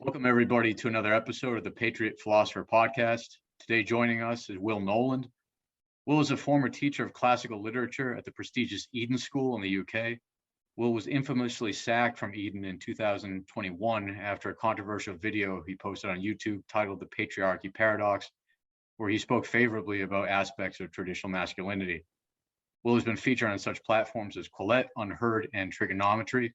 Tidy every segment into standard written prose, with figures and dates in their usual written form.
Welcome, everybody, to another episode of the Patriot Philosopher Podcast. Today, joining us is Will Noland. Will is a former teacher of classical literature at the prestigious Eton School in the UK. Will was infamously sacked from Eton in 2021 after a controversial video he posted on YouTube titled The Patriarchy Paradox, where he spoke favorably about aspects of traditional masculinity. Will has been featured on such platforms as Quillette, Unheard, and Trigonometry.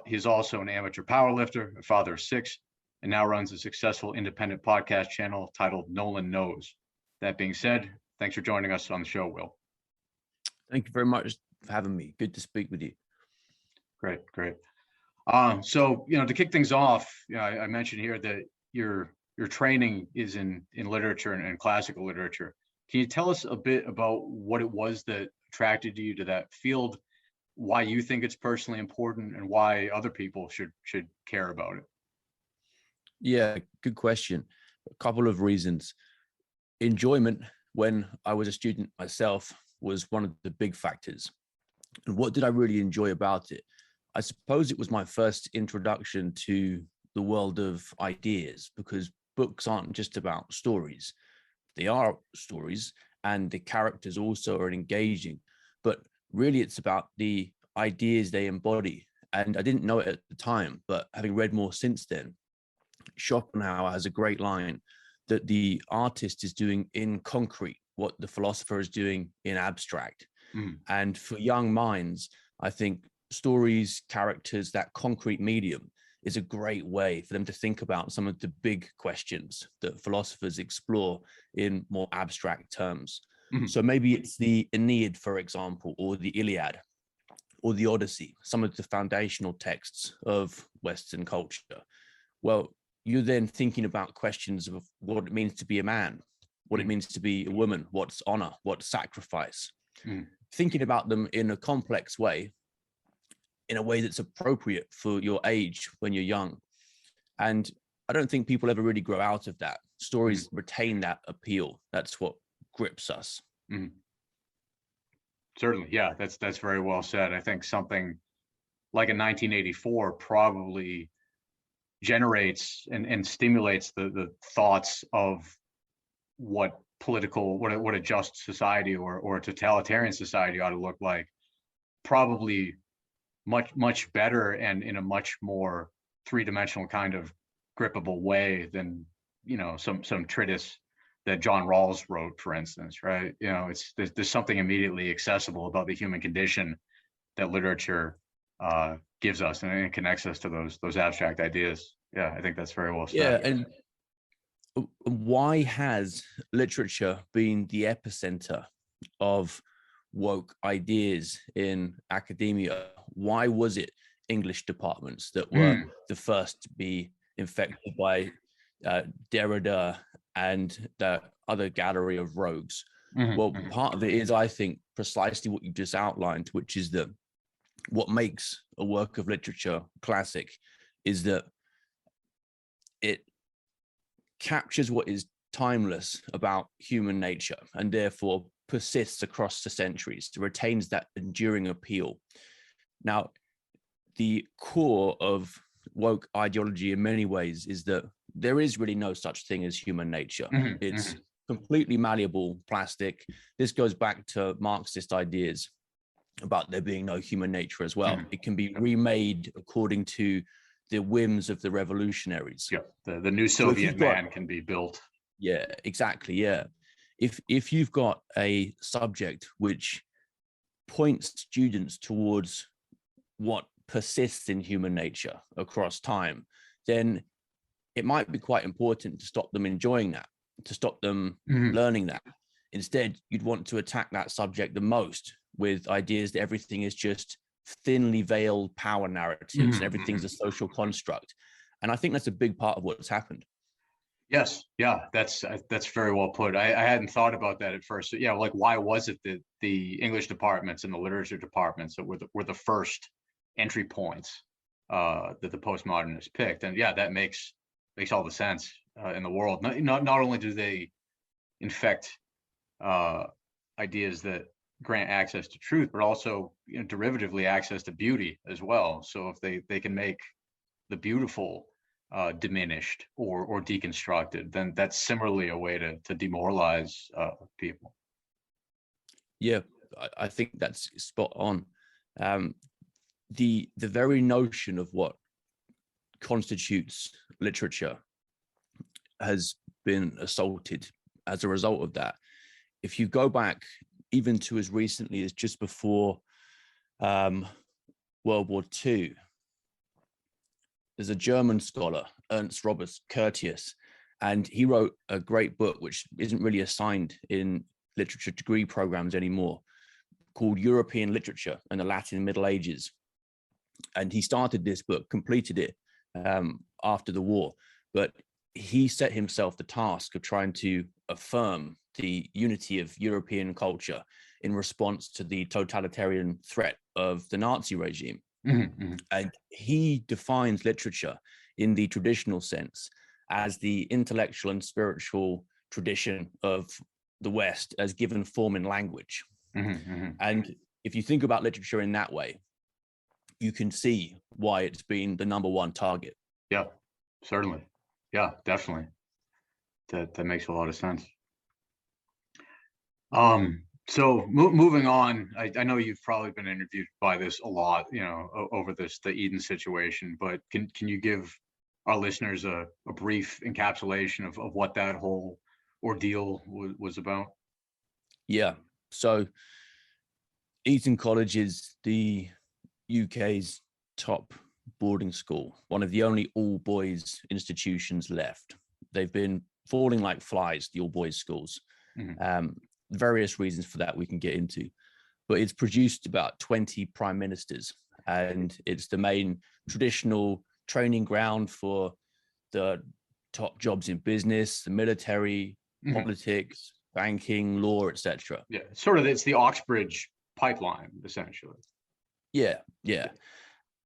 He's also an amateur powerlifter, a father of 6, and now runs a successful independent podcast channel titled Noland Knows. That being said, thanks for joining us on the show, Will. Thank you very much for having me. Good to speak with you. Great. So, to kick things off, I mentioned here that your training is in literature and classical literature. Can you tell us a bit about what it was that attracted you to that field, why you think it's personally important, and why other people should care about it? Yeah, good question. A couple of reasons. Enjoyment, when I was a student myself, was one of the big factors. And what did I really enjoy about it? I suppose it was my first introduction to the world of ideas, because books aren't just about stories. They are stories, and the characters also are engaging, but really it's about the ideas they embody. And I didn't know it at the time, but having read more since then, Schopenhauer has a great line that the artist is doing in concrete what the philosopher is doing in abstract. And for young minds, I think stories, characters, that concrete medium is a great way for them to think about some of the big questions that philosophers explore in more abstract terms. So maybe it's the Aeneid, for example, or the Iliad, or the Odyssey, some of the foundational texts of Western culture. Well, you're then thinking about questions of what it means to be a man, what it means to be a woman, what's honor, what's sacrifice. Thinking about them in a complex way, in a way that's appropriate for your age when you're young. And I don't think people ever really grow out of that. Stories retain that appeal. That's what grips us. Certainly, yeah, that's very well said. I think something like a 1984 probably generates and stimulates the thoughts of what a just society or a totalitarian society ought to look like, probably much better and in a much more three-dimensional kind of grippable way than some treatise that John Rawls wrote, for instance, right? There's something immediately accessible about the human condition that literature gives us, and it connects us to those abstract ideas. Yeah, I think that's very well said. Yeah, and why has literature been the epicenter of woke ideas in academia? Why was it English departments that were the first to be infected by Derrida and the other gallery of rogues? Well, part of it is, I think, precisely what you just outlined, which is that what makes a work of literature classic is that it captures what is timeless about human nature and therefore persists across the centuries, retains that enduring appeal. Now, the core of woke ideology in many ways is that there is really no such thing as human nature. It's completely malleable plastic. This goes back to Marxist ideas about there being no human nature as well. It can be remade according to the whims of the revolutionaries. Yeah, the new Soviet man can be built. Yeah, exactly. Yeah. If you've got a subject which points students towards what persists in human nature across time, then it might be quite important to stop them enjoying that, to stop them learning that. Instead, you'd want to attack that subject the most with ideas that everything is just thinly veiled power narratives and everything's a social construct. And I think that's a big part of what's happened. Yes, yeah, that's very well put. I hadn't thought about that at first. Yeah, like, why was it that the English departments and the literature departments that were the first entry points that the postmodernists picked? And yeah, that makes all the sense in the world. Not only do they infect ideas that grant access to truth, but also derivatively access to beauty as well. So if they can make the beautiful diminished or deconstructed, then that's similarly a way to demoralize people. Yeah, I think that's spot on. The very notion of what constitutes literature has been assaulted as a result of that. If you go back even to as recently as just before World War II, there's a German scholar, Ernst Robert Curtius, and he wrote a great book which isn't really assigned in literature degree programs anymore, called European Literature and the Latin Middle Ages. And he started this book, completed it after the war, but he set himself the task of trying to affirm the unity of European culture in response to the totalitarian threat of the Nazi regime. Mm-hmm. And he defines literature in the traditional sense as the intellectual and spiritual tradition of the West as given form in language. Mm-hmm. And if you think about literature in that way, you can see why it's been the number one target. Yeah, certainly. Yeah, definitely. That makes a lot of sense. So moving on, I know you've probably been interviewed by this a lot, over the Eton situation, but can you give our listeners a brief encapsulation of what that whole ordeal was about? Yeah. So Eton College is the UK's top boarding school, one of the only all boys institutions left. They've been falling like flies, the all boys schools. Mm-hmm. Various reasons for that we can get into, but it's produced about 20 prime ministers, and it's the main traditional training ground for the top jobs in business, the military, mm-hmm. politics, banking, law, etc. Yeah, it's the Oxbridge pipeline, essentially. Yeah.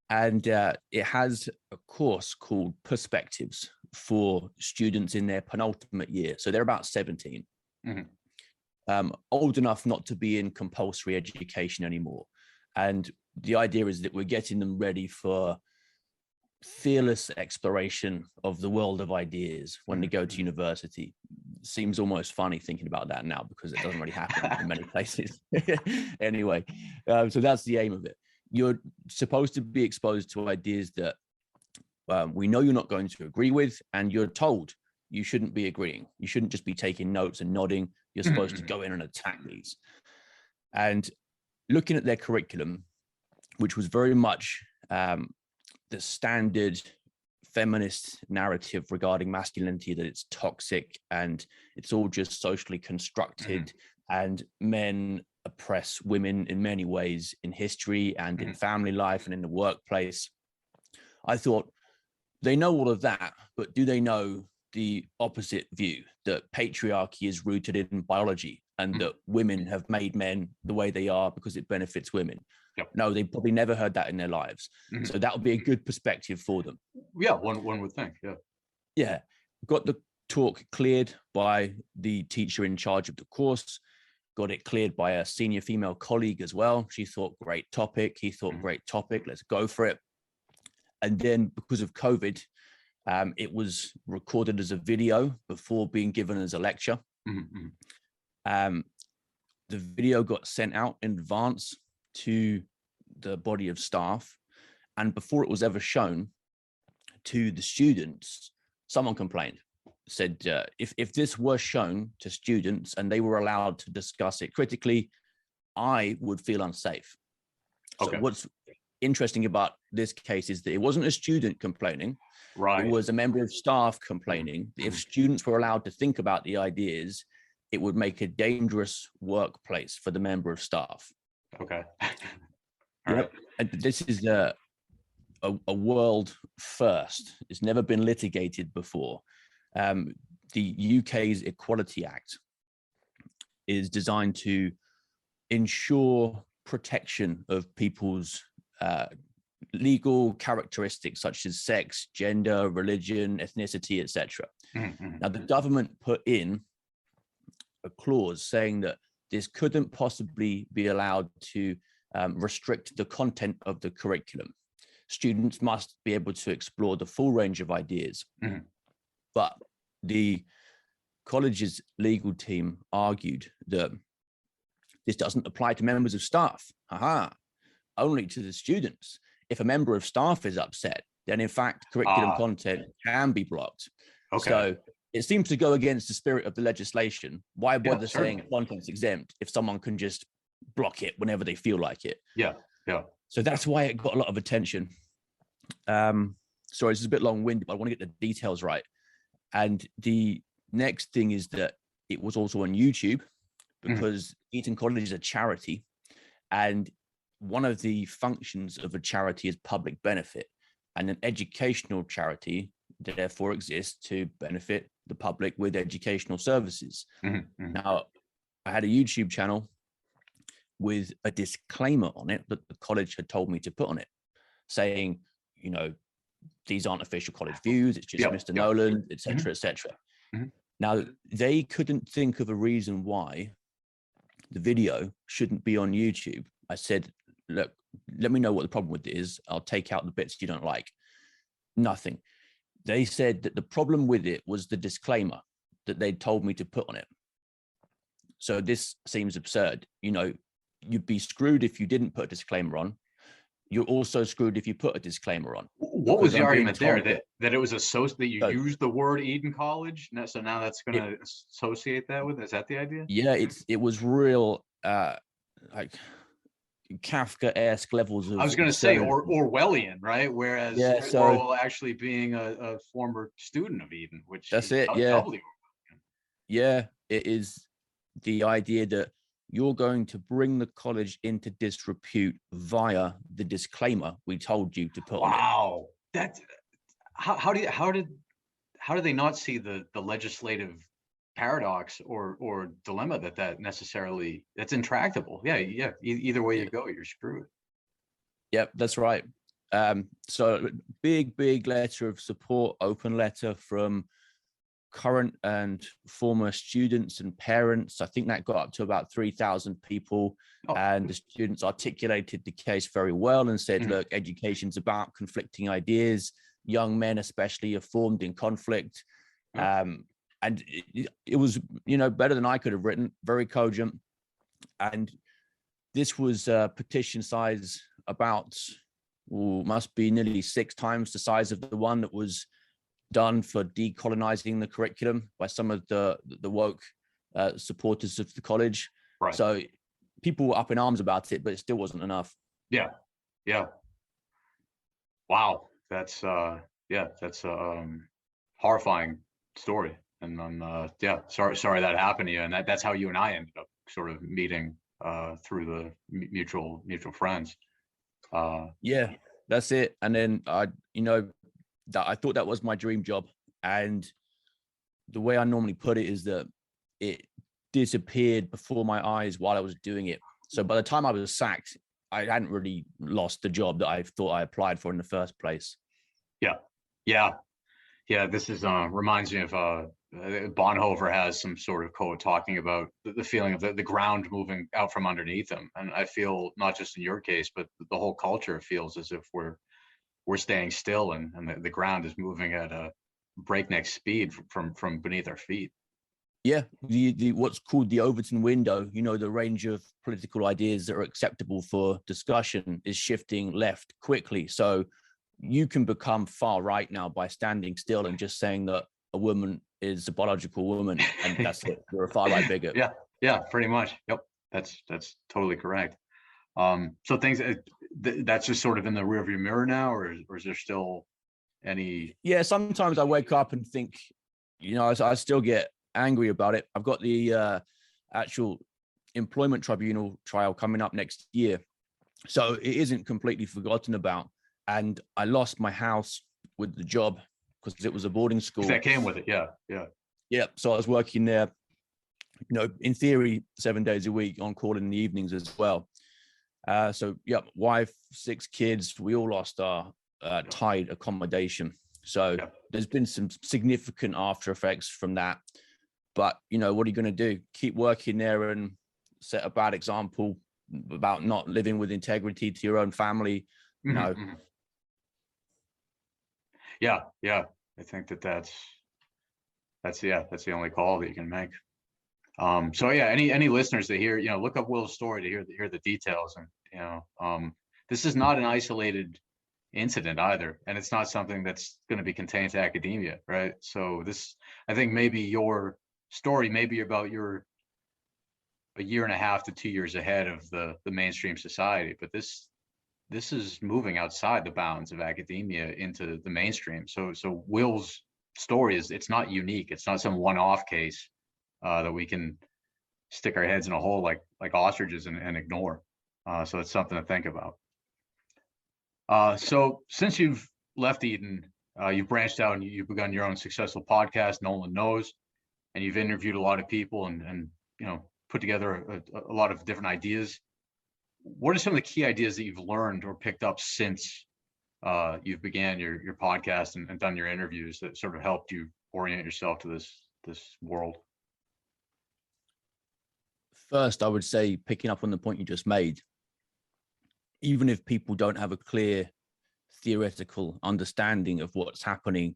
And it has a course called Perspectives for students in their penultimate year. So they're about 17. Mm-hmm. Old enough not to be in compulsory education anymore. And the idea is that we're getting them ready for fearless exploration of the world of ideas when they go to university. Seems almost funny thinking about that now because it doesn't really happen in many places. Anyway, so that's the aim of it. You're supposed to be exposed to ideas that we know you're not going to agree with, and you're told you shouldn't be agreeing. You shouldn't just be taking notes and nodding. You're supposed to go in and attack these. And looking at their curriculum, which was very much the standard feminist narrative regarding masculinity, that it's toxic and it's all just socially constructed, and men oppress women in many ways in history and in family life and in the workplace. I thought, they know all of that, but do they know the opposite view, that patriarchy is rooted in biology and that women have made men the way they are because it benefits women? Yep. No, they probably never heard that in their lives. Mm-hmm. So that would be a good perspective for them. Yeah, one would think, yeah. Yeah, got the talk cleared by the teacher in charge of the course, got it cleared by a senior female colleague as well. She thought, great topic. He thought, great topic. Let's go for it. And then because of COVID, it was recorded as a video before being given as a lecture. Mm-hmm. The video got sent out in advance to the body of staff. And before it was ever shown to the students, someone complained, said, if this were shown to students and they were allowed to discuss it critically, I would feel unsafe. Okay. So what's interesting about this case is that it wasn't a student complaining. Right. It was a member of staff complaining. If students were allowed to think about the ideas, it would make a dangerous workplace for the member of staff. Okay. Yep. And this is a world first. It's never been litigated before. The UK's Equality Act is designed to ensure protection of people's legal characteristics such as sex, gender, religion, ethnicity, etc. Mm-hmm. Now, the government put in a clause saying that this couldn't possibly be allowed to restrict the content of the curriculum. students must be able to explore the full range of ideas. But the college's legal team argued that this doesn't apply to members of staff. Only to the students. If a member of staff is upset, then in fact, curriculum content can be blocked. Okay. So it seems to go against the spirit of the legislation. Why bother saying certainly. content's exempt if someone can just block it whenever they feel like it? Yeah. So that's why it got a lot of attention. Sorry, this is a bit long-winded, but I want to get the details right. And the next thing is that it was also on YouTube, because Eton College is a charity, and one of the functions of a charity is public benefit, and an educational charity therefore exists to benefit the public with educational services. Now, I had a YouTube channel with a disclaimer on it that the college had told me to put on it, saying, you know, these aren't official college views, it's just Mr. Noland, etc., etc. Now, they couldn't think of a reason why the video shouldn't be on YouTube. I said, look, let me know what the problem with it is. I'll take out the bits you don't like. Nothing. They said that the problem with it was the disclaimer that they told me to put on it. So this seems absurd. You know, you'd be screwed if you didn't put a disclaimer on. You're also screwed if you put a disclaimer on. What was the argument there? That it was that you used the word Eden College, so now that's going to associate that with? Is that the idea? Yeah, it was real like Kafka-esque levels of. I was going to say Orwellian, right? Whereas Orwell actually being a former student of Eden, which that's it. Yeah, it is the idea that you're going to bring the college into disrepute via the disclaimer we told you to put on it. Wow, that's how do they not see the legislative paradox or dilemma that's intractable? Either way you go, you're screwed. Yep, that's right. So big letter of support, open letter from current and former students and parents. I think that got up to about 3,000 people. And the students articulated the case very well and said, look, education's about conflicting ideas. Young men especially are formed in conflict. And it was, you know, better than I could have written, very cogent. And this was a petition size about, must be nearly 6 times the size of the one that was done for decolonizing the curriculum by some of the woke supporters of the college. Right. So people were up in arms about it, but it still wasn't enough. Yeah. Wow. That's horrifying story. And then sorry that happened to you. And that's how you and I ended up sort of meeting through the mutual friends. Yeah, that's it. And then I thought that was my dream job. And the way I normally put it is that it disappeared before my eyes while I was doing it. So by the time I was sacked, I hadn't really lost the job that I thought I applied for in the first place. Yeah. This is reminds me of Bonhoeffer has some sort of quote talking about the feeling of the ground moving out from underneath them. And I feel not just in your case, but the whole culture feels as if we're staying still and the ground is moving at a breakneck speed from beneath our feet. Yeah, the what's called the Overton window, you know, the range of political ideas that are acceptable for discussion is shifting left quickly. So you can become far right now by standing still and just saying that a woman is a biological woman, and that's it. You're a far right bigot. Yeah, pretty much. Yep, that's totally correct. So things that's just sort of in the rearview mirror now, or is there still any? Yeah, sometimes I wake up and think, you know, I still get angry about it. I've got the actual employment tribunal trial coming up next year, so it isn't completely forgotten about. And I lost my house with the job because it was a boarding school. That came with it, yeah. So I was working there, you know, in theory 7 days a week, on call in the evenings as well. Wife, 6 kids, we all lost our tied accommodation. So there's been some significant after effects from that. But, you know, what are you going to do? Keep working there and set a bad example about not living with integrity to your own family? No. Yeah, yeah. I think that's the only call that you can make. So yeah, any listeners that hear, look up Will's story to hear the details, and this is not an isolated incident either, and it's not something that's going to be contained to academia, right? So this, I think, maybe your story, maybe about you're a year and a half to 2 years ahead of the mainstream society, but this is moving outside the bounds of academia into the mainstream. So Will's story it's not unique. It's not some one-off case that we can stick our heads in a hole like ostriches and ignore. So it's something to think about. So since you've left Eton, you've branched out and you've begun your own successful podcast, Noland Knows, and you've interviewed a lot of people and put together a lot of different ideas. What are some of the key ideas that you've learned or picked up since you've began your podcast and done your interviews that sort of helped you orient yourself to this world? First, I would say, picking up on the point you just made, even if people don't have a clear theoretical understanding of what's happening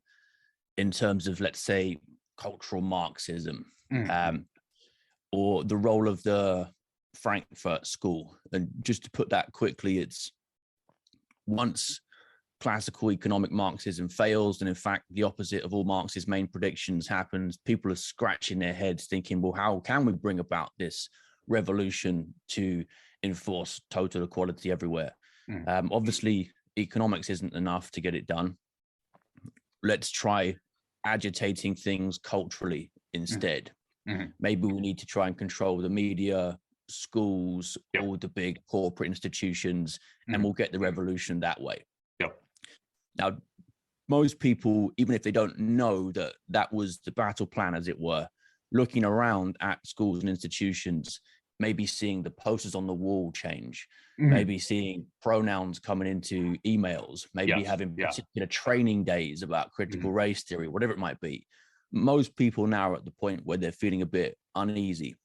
in terms of, let's say, cultural Marxism, or the role of the Frankfurt School. And just to put that quickly, it's once classical economic Marxism fails, and in fact, the opposite of all Marx's main predictions happens, people are scratching their heads thinking, well, how can we bring about this revolution to enforce total equality everywhere? Obviously, economics isn't enough to get it done. Let's try agitating things culturally instead. Maybe we need to try and control the media, schools, all the big corporate institutions, and we'll get the revolution that way. Now, most people, even if they don't know that that was the battle plan, as it were, looking around at schools and institutions, maybe seeing the posters on the wall change, maybe seeing pronouns coming into emails, maybe having particular training days about critical race theory, whatever it might be. Most people now are at the point where they're feeling a bit uneasy.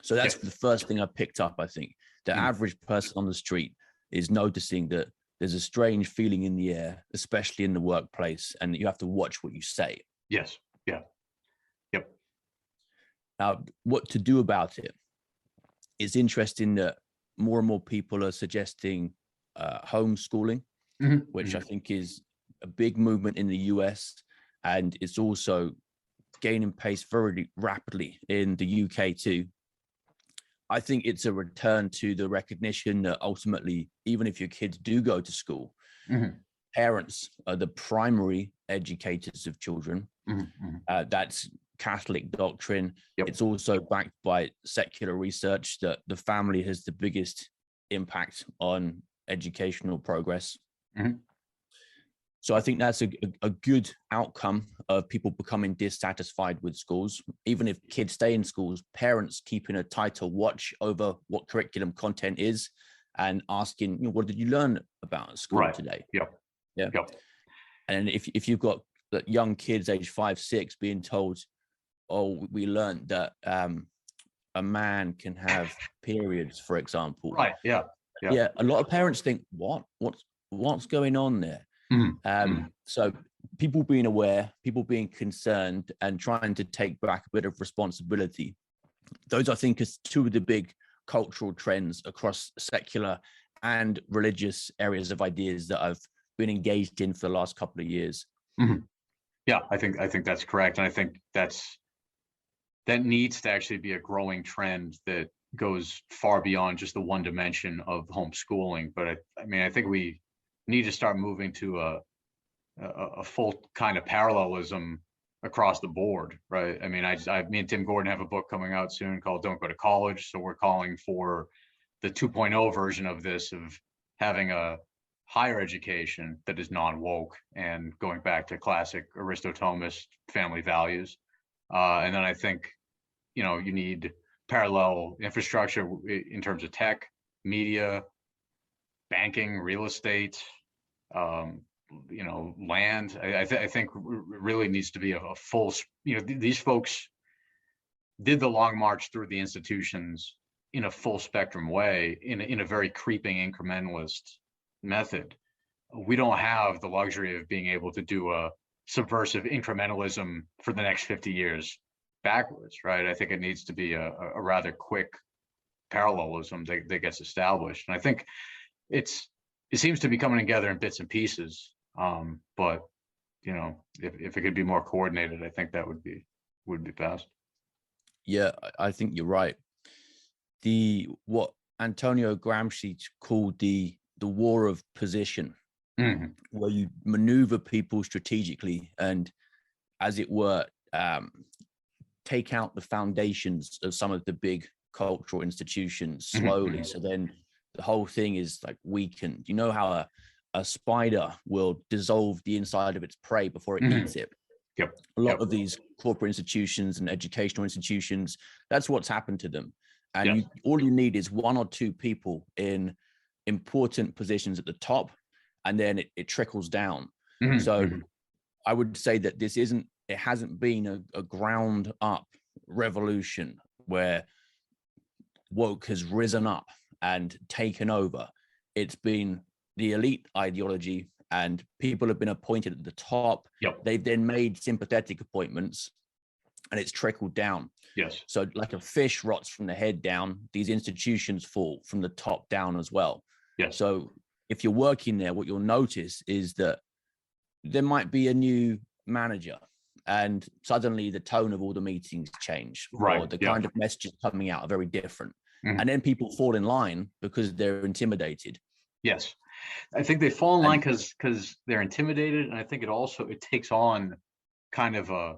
So that's the first thing I picked up, I think. The average person on the street is noticing that there's a strange feeling in the air, especially in the workplace, and you have to watch what you say. Yes. Yeah. Yep. Now, what to do about it? It's interesting that more and more people are suggesting homeschooling, which I think is a big movement in the US, and it's also gaining pace very rapidly in the UK too. I think it's a return to the recognition that ultimately, even if your kids do go to school, parents are the primary educators of children. That's Catholic doctrine. It's also backed by secular research that the family has the biggest impact on educational progress. So I think that's a good outcome of people becoming dissatisfied with schools. Even if kids stay in schools, parents keeping a tighter watch over what curriculum content is and asking, what did you learn about school today? And if you've got young kids aged 5, 6 being told, oh, we learned that a man can have periods, for example. Yeah. A lot of parents think, what's going on there? So people being aware, people being concerned, and trying to take back a bit of responsibility. Those, I think, is two of the big cultural trends across secular and religious areas of ideas that I've been engaged in for the last couple of years. Yeah, I think that's correct. And I think that needs to actually be a growing trend that goes far beyond just the one dimension of homeschooling. But I think we need to start moving to a full kind of parallelism across the board, right? I mean, me and Tim Gordon have a book coming out soon called Don't Go to College. So we're calling for the 2.0 version of this, of having a higher education that is non-woke and going back to classic Aristotomist family values. And then I think, you need parallel infrastructure in terms of tech, media, banking, real estate, land. I think really needs to be a full, these folks did the long march through the institutions in a full spectrum way, in a very creeping incrementalist method. we don't have the luxury of being able to do a subversive incrementalism for the next 50 years backwards, right? I think it needs to be a rather quick parallelism that gets established. And I think it seems to be coming together in bits and pieces. But if it could be more coordinated, I think that would be best. Yeah, I think you're right. What Antonio Gramsci called the war of position, where you maneuver people strategically and, as it were, take out the foundations of some of the big cultural institutions slowly. So then the whole thing is like weakened. You know how a spider will dissolve the inside of its prey before it eats it? Yep. A lot of these corporate institutions and educational institutions, that's what's happened to them. And all you need is one or two people in important positions at the top, and then it trickles down. So I would say that it hasn't been a ground up revolution where woke has risen up and taken over. It's been the elite ideology, and people have been appointed at the top. They've then made sympathetic appointments, and it's trickled down. So like a fish rots from the head down, these institutions fall from the top down as well. So if you're working there, what you'll notice is that there might be a new manager, and suddenly the tone of all the meetings change, or the kind of messages coming out are very different. And then people fall in line because they're intimidated. I think they fall in line because they're intimidated, and I think it takes on kind of a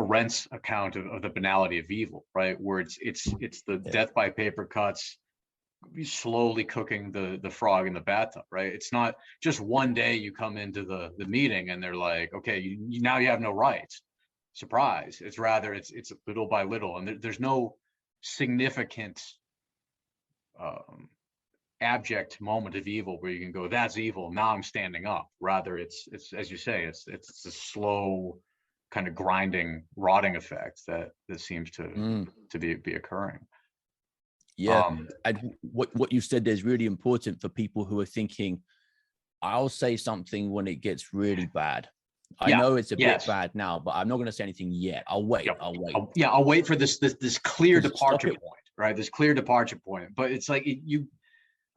Rent's account of the banality of evil, right? Where it's the death by paper cuts, slowly cooking the frog in the bathtub, right? It's not just one day you come into the meeting and they're like, okay, now you have no rights. Surprise. It's rather it's little by little, and there's no significant abject moment of evil where you can go, that's evil, now I'm standing up. Rather, it's as you say, it's a slow kind of grinding, rotting effect that seems to be occurring. And what you said there is really important for people who are thinking, I'll say something when it gets really bad. I know it's a bit bad now, but I'm not going to say anything yet. I'll wait. I'll wait for this clear departure point, right? This clear departure point. But it's like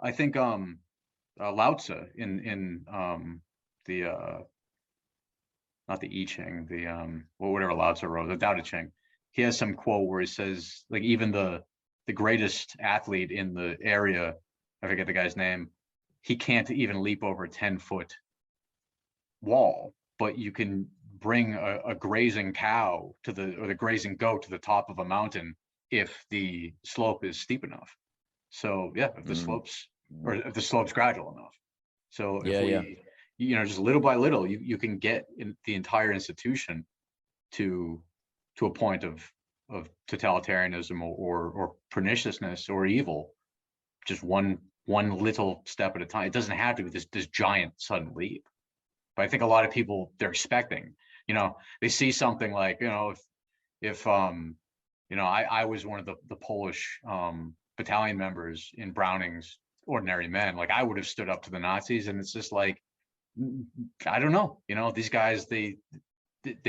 I think Lao Tzu in the not the I Ching, the whatever Lao Tzu wrote, the Tao Te Ching, he has some quote where he says, like, even the greatest athlete in the area, I forget the guy's name, he can't even leap over a 10-foot wall, but you can bring a grazing cow or the grazing goat to the top of a mountain if the slope is steep enough. So if the slope's gradual enough. So if we just little by little, you can get the entire institution to a point of totalitarianism or perniciousness or evil, just one little step at a time. It doesn't have to be this giant sudden leap. But I think a lot of people, they're expecting, they see something like, if I was one of the Polish battalion members in Browning's Ordinary Men, like I would have stood up to the Nazis, and it's just like, I don't know, these guys, they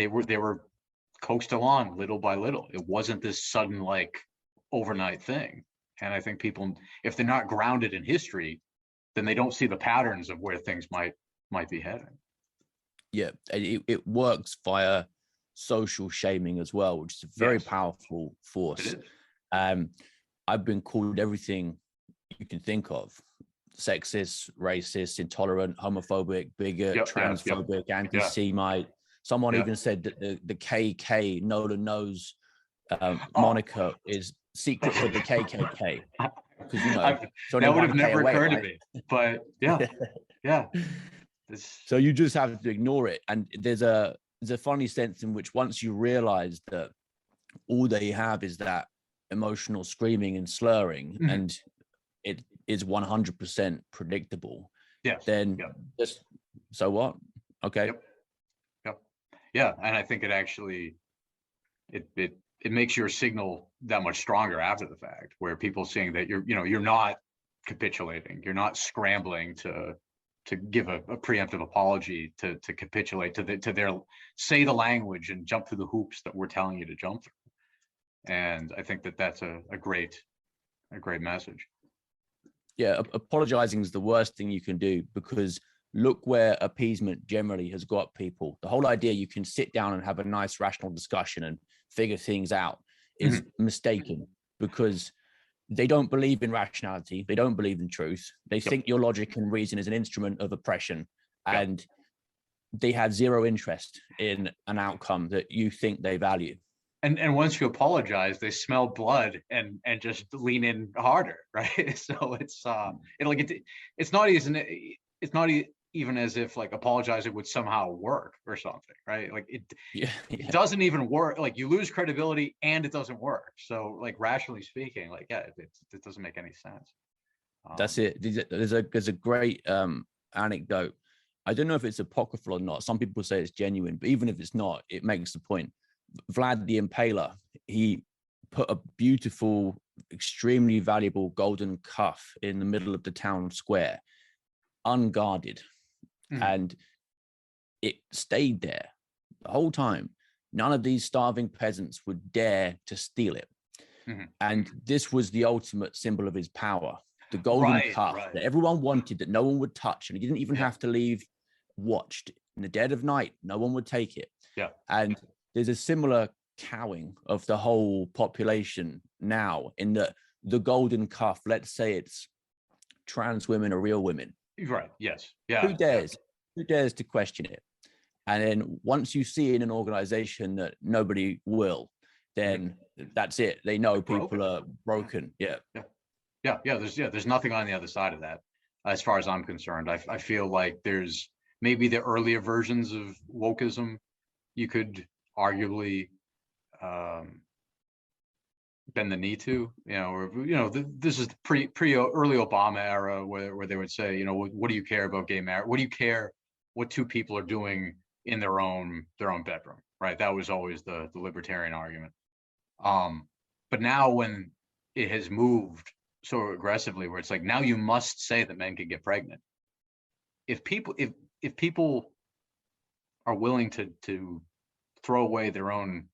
were coaxed along little by little. It wasn't this sudden, like, overnight thing. And I think people, if they're not grounded in history, then they don't see the patterns of where things might be heading. It works via social shaming as well, which is a very powerful force. I've been called everything you can think of: sexist, racist, intolerant, homophobic, bigot, transphobic, anti-Semite. Someone even said that the KK, Noland knows, moniker is secret for the KKK. Because that would have never occurred to me. But so you just have to ignore it. And there's a funny sense in which once you realize that all they have is that emotional screaming and slurring, and it is 100% predictable, then just, so what? Okay. Yeah, and I think it actually it makes your signal that much stronger after the fact, where people seeing that you're not capitulating, you're not scrambling to give a preemptive apology, to capitulate to their, say the language and jump through the hoops that we're telling you to jump through. And I think that that's a great message. Yeah, apologizing is the worst thing you can do, because look where appeasement generally has got people. The whole idea you can sit down and have a nice rational discussion and figure things out is mistaken, because they don't believe in rationality. They don't believe in truth. They think your logic and reason is an instrument of oppression, and they have zero interest in an outcome that you think they value. And once you apologize, they smell blood and just lean in harder, right? So it's it's not even as if like apologizing would somehow work or something, right? Like it doesn't even work. Like you lose credibility and it doesn't work. So like rationally speaking, like it doesn't make any sense. That's it. There's a great anecdote. I don't know if it's apocryphal or not. Some people say it's genuine, but even if it's not, it makes the point. Vlad the Impaler, he put a beautiful, extremely valuable golden cuff in the middle of the town square, unguarded, and it stayed there the whole time. None of these starving peasants would dare to steal it. And this was the ultimate symbol of his power, the golden cuff that everyone wanted, that no one would touch, and he didn't even have to leave watched. In the dead of night, no one would take it. And there's a similar cowing of the whole population now, in that the golden cuff, let's say it's trans women are real women. Right. Yes. Yeah. Who dares? Who dares to question it? And then once you see in an organization that nobody will, then that's it. They know people are broken. Yeah. There's nothing on the other side of that, as far as I'm concerned. I feel like there's maybe the earlier versions of wokeism you could arguably bend the knee to, this is pre early Obama era, where they would say, what do you care about gay marriage? What do you care what two people are doing in their own bedroom, right? That was always the libertarian argument. But now when it has moved so aggressively, where it's like, now you must say that men can get pregnant. If people are willing to throw away their own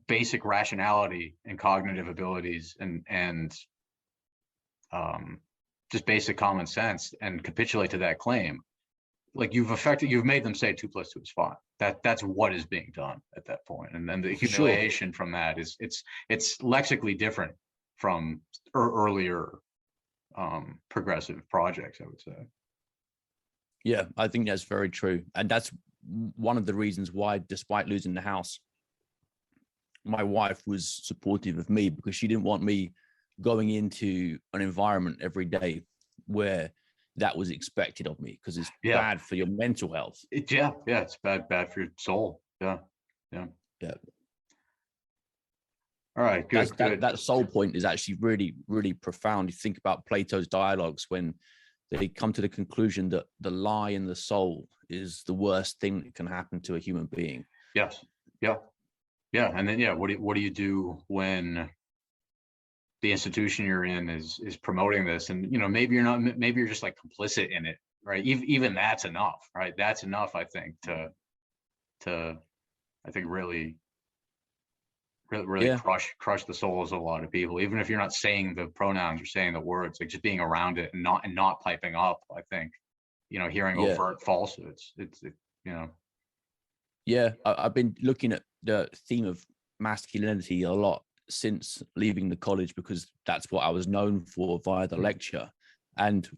basic rationality and cognitive abilities and just basic common sense and capitulate to that claim, like you've made them say 2 + 2 is 5. That's what is being done at that point. And then the humiliation from that is it's lexically different from earlier progressive projects, I would say. Yeah, I think that's very true. And that's one of the reasons why, despite losing the house, my wife was supportive of me, because she didn't want me going into an environment every day where that was expected of me, because it's bad for your mental health. It's bad for your soul. Yeah. All right, good. That soul point is actually really, really profound. You think about Plato's dialogues, when they come to the conclusion that the lie in the soul is the worst thing that can happen to a human being. Yes. Yeah. And then, what do you do when the institution you're in is promoting this? And, maybe you're just like complicit in it, right? Even that's enough, right? That's enough, I think, to I think really crush the souls of a lot of people. Even if you're not saying the pronouns or saying the words, like just being around it and not piping up, I think, hearing overt falsehoods, Yeah, I've been looking at the theme of masculinity a lot since leaving the college, because that's what I was known for via the lecture. And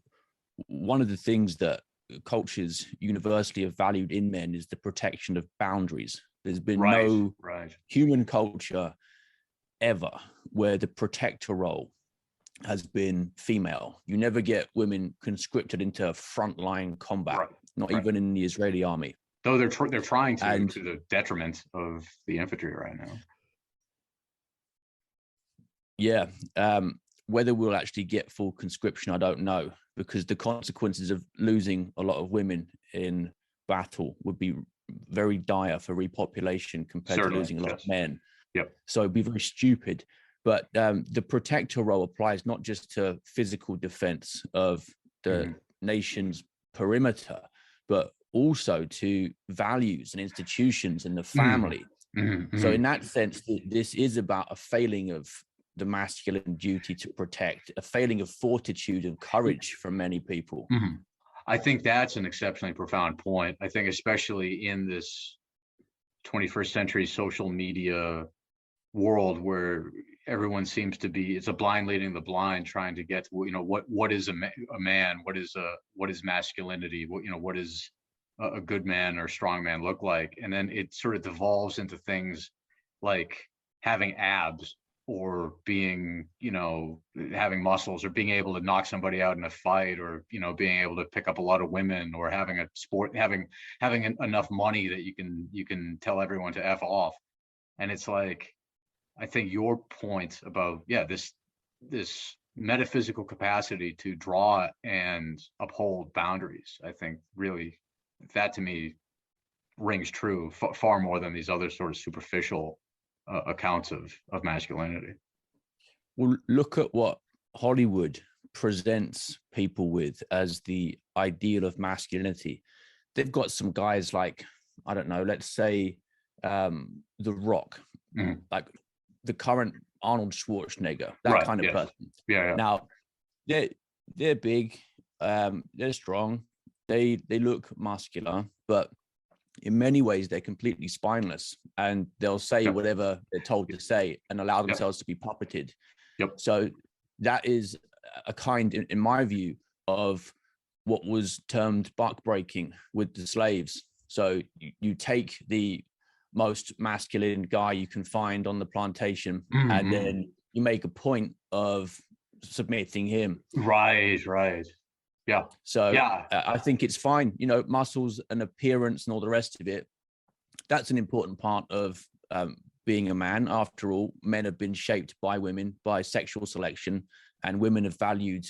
one of the things that cultures universally have valued in men is the protection of boundaries. There's been no human culture ever where the protector role has been female. You never get women conscripted into frontline combat, not even in the Israeli army. Though they're trying to the detriment of the infantry right now. Yeah. Whether we'll actually get full conscription, I don't know, because the consequences of losing a lot of women in battle would be very dire for repopulation compared to losing a lot of men. So it'd be very stupid. But the protector role applies not just to physical defense of the nation's perimeter, but also to values and institutions and the family. So in that sense, this is about a failing of the masculine duty to protect, a failing of fortitude and courage from many people. I think that's an exceptionally profound point. I think especially in this 21st century social media world where everyone seems to be, it's a blind leading the blind, trying to get, you know, what is a man, what is masculinity, what is a good man or strong man look like, and then it sort of devolves into things like having abs or being, you know, having muscles or being able to knock somebody out in a fight, or, you know, being able to pick up a lot of women, or having a sport, having enough money that you can tell everyone to F off. And it's like, I think your point about, yeah, this metaphysical capacity to draw and uphold boundaries, I think really, that to me rings true far more than these other sort of superficial accounts of masculinity. Well, look at what Hollywood presents people with as the ideal of masculinity. They've got some guys like, I don't know, let's say The Rock, like the current Arnold Schwarzenegger, that kind of person. Yeah. Now, they're big, they're strong, they look muscular, but in many ways they're completely spineless, and they'll say whatever they're told to say and allow themselves to be puppeted. So that is a kind, in my view, of what was termed buck breaking with the slaves. So you take the most masculine guy you can find on the plantation, and then you make a point of submitting him. Right. Yeah. So I think it's fine, you know, muscles and appearance and all the rest of it. That's an important part of being a man. After all, men have been shaped by women, by sexual selection, and women have valued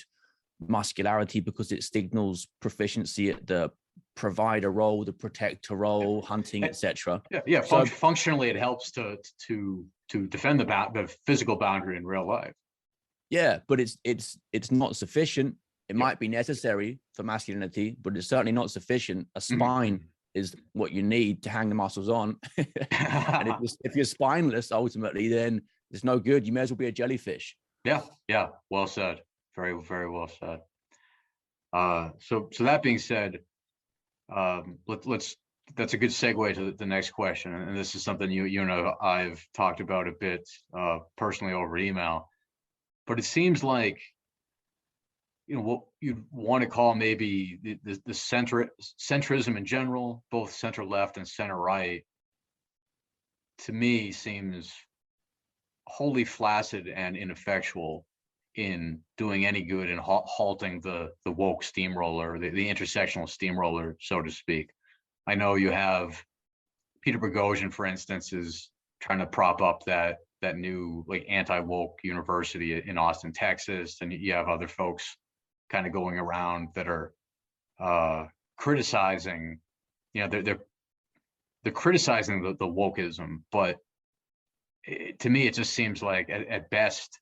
muscularity because it signals proficiency at the provider role, the protector role, hunting, etc. So, functionally, it helps to defend the physical boundary in real life. Yeah, but it's not sufficient. It might be necessary for masculinity, but it's certainly not sufficient. A spine is what you need to hang the muscles on. And if you're spineless, ultimately, then it's no good. You may as well be a jellyfish. Yeah. Well said. Very, very well said. So that being said, that's a good segue to the next question. And this is something you know I've talked about a bit personally over email, but it seems like, you know, what you'd want to call maybe the centrism in general, both center left and center right, to me seems wholly flaccid and ineffectual in doing any good in halting the woke steamroller, the intersectional steamroller, so to speak. I know you have Peter Boghossian, for instance, is trying to prop up that new like anti-woke university in Austin, Texas, and you have other folks kind of going around that are criticizing, you know, they're criticizing the wokeism, but to me it just seems like at best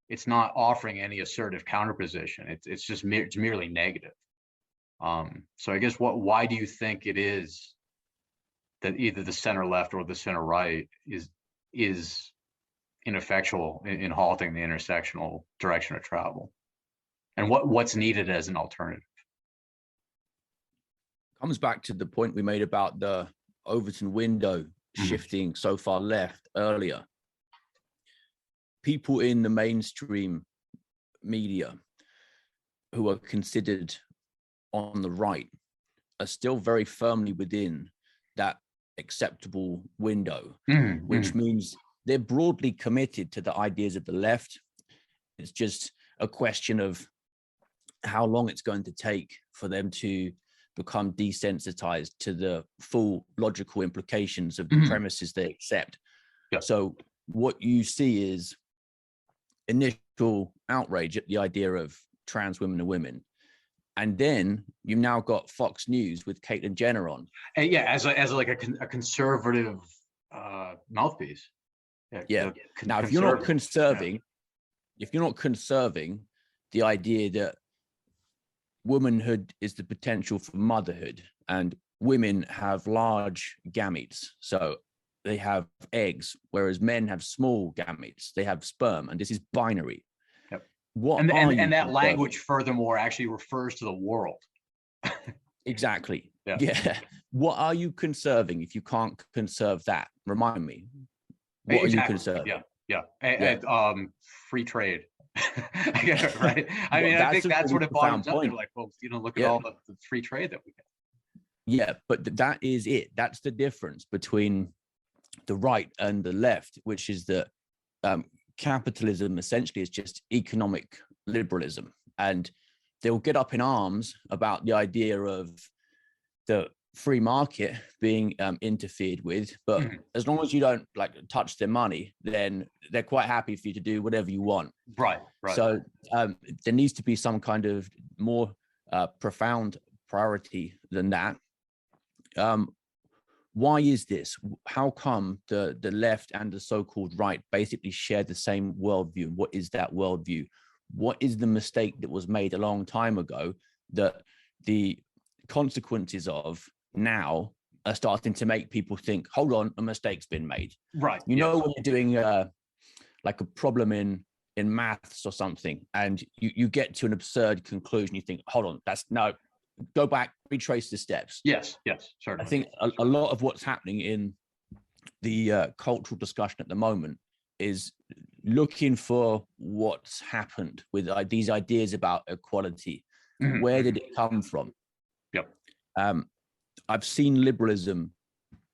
it's not offering any assertive counterposition. It's just it's merely negative. So I guess why do you think it is that either the center left or the center right is ineffectual in halting the intersectional direction of travel? And what's needed as an alternative? Comes back to the point we made about the Overton window shifting so far left earlier. People in the mainstream media who are considered on the right are still very firmly within that acceptable window, which means they're broadly committed to the ideas of the left. It's just a question of how long it's going to take for them to become desensitized to the full logical implications of the premises they accept. So what you see is initial outrage at the idea of trans women and women, and then you've now got Fox News with Caitlyn Jenner on, and as like a conservative mouthpiece. Now, if you're not conserving the idea that womanhood is the potential for motherhood, and women have large gametes. So they have eggs, whereas men have small gametes. They have sperm, and this is binary. Yep. What And are you that conserving? language, furthermore, actually refers to the world. Exactly. Yeah. Yeah. What are you conserving if you can't conserve that? Remind me. What are you conserving? Yeah. Free trade. Right. I mean, I think that's what it bottoms up to. Like, folks, look at all the free trade that we get. Yeah, but that is it. That's the difference between the right and the left, which is that capitalism essentially is just economic liberalism, and they'll get up in arms about the idea of the free market being interfered with, but as long as you don't like touch their money, then they're quite happy for you to do whatever you want. Right. So there needs to be some kind of more profound priority than that. Why is this? How come the left and the so-called right basically share the same worldview? What is that worldview? What is the mistake that was made a long time ago that the consequences of now are starting to make people think, hold on, a mistake's been made? Right. When you're doing like a problem in maths or something, and you get to an absurd conclusion, you think, hold on, go back, retrace the steps. Yes, certainly. I think a lot of what's happening in the cultural discussion at the moment is looking for what's happened with these ideas about equality. Where did it come from? Yep. I've seen liberalism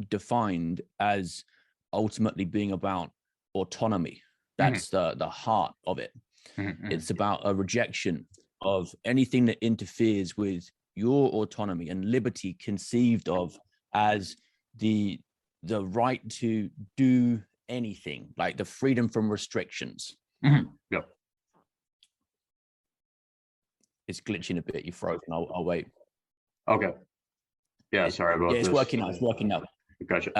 defined as ultimately being about autonomy. That's the heart of it. It's about a rejection of anything that interferes with your autonomy, and liberty conceived of as the right to do anything, like the freedom from restrictions. Yep. It's glitching a bit. You're frozen. I'll wait. Okay. Yeah, sorry about this. It's working now. It's working now. Gotcha.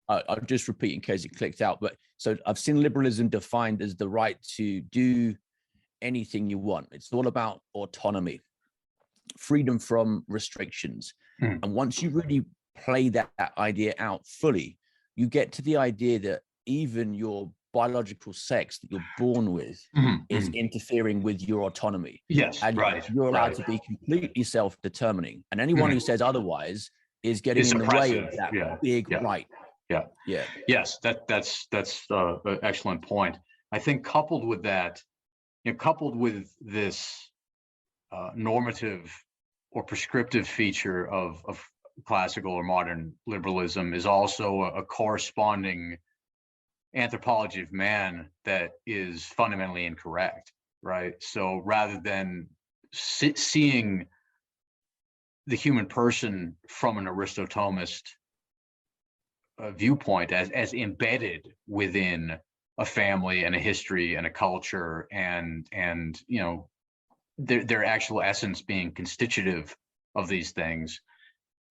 I'll just repeat in case it clicked out. But so I've seen liberalism defined as the right to do anything you want. It's all about autonomy, freedom from restrictions. And once you really play that idea out fully, you get to the idea that even your biological sex that you're born with is interfering with your autonomy. Yes, and right. You're allowed to be completely self-determining, and anyone who says otherwise is getting in the way of that big right. Yeah. Yes, that's an excellent point. I think coupled with that, coupled with this normative or prescriptive feature of classical or modern liberalism is also a corresponding anthropology of man that is fundamentally incorrect, right? So rather than seeing the human person from an Aristotomist viewpoint as embedded within a family and a history and a culture, and their actual essence being constitutive of these things,